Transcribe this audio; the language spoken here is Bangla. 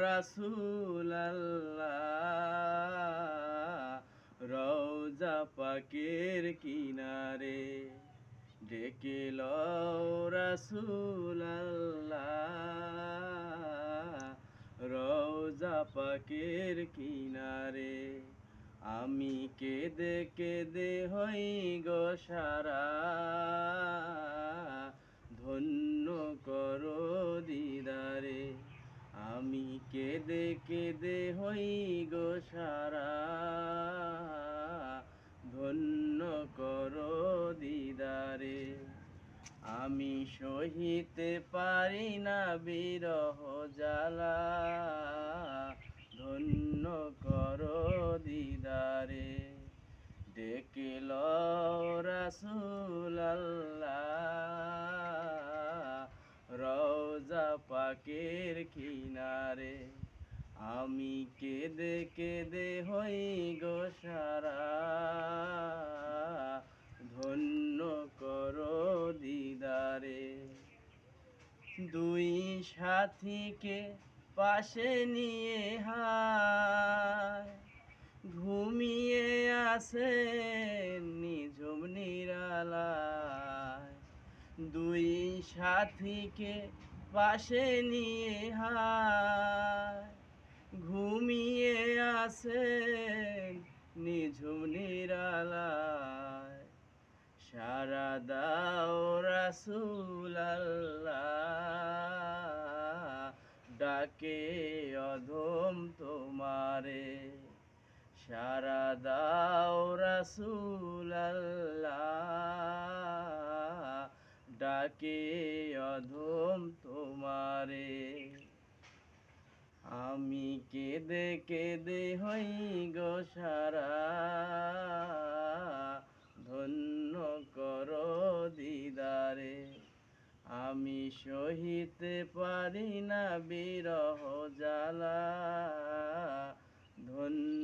রাসূল আল্লাহ, রওজা পাকের কিনারে ডেকে লও রাসূল আল্লাহ, রওজা পাকের কিনারে। আমি কেঁদে কেঁদে হই গো সারা, ধন্য করো দিদারে। আমি কেঁদে কেঁদে হই গো সারা, ধন্য করো দিদারে। আমি সহিতে পারি না বিরহ জ্বালা, ধন্য করো দিদারে। ডেকে লও রাসূল আল্লাহ, রওজা পাকের কিনারে। আমি কেঁদে কেঁদে হই গো সারা, ধন্য করো দিদারে। দুই সাথীকে পাশে নিয়ে হায় ঘুমিয়ে আছেন নিঝুম নিরালায়। দুই সাথীকে পাশে নিয়ে হায় ঘুমিয়ে আছেন নিঝুম নিরালায়। সারা দাও রাসূল আল্লাহ, ডাকে অধম তোমারে। সারা দাও রাসূল আল্লাহ, ডাকে অধম তোমারে। আমি কেঁদে কেঁদে হই গো সারা, ধন্য করো দিদারে। আমি সহিতে পারি না বিরহ জ্বালা, ধন্য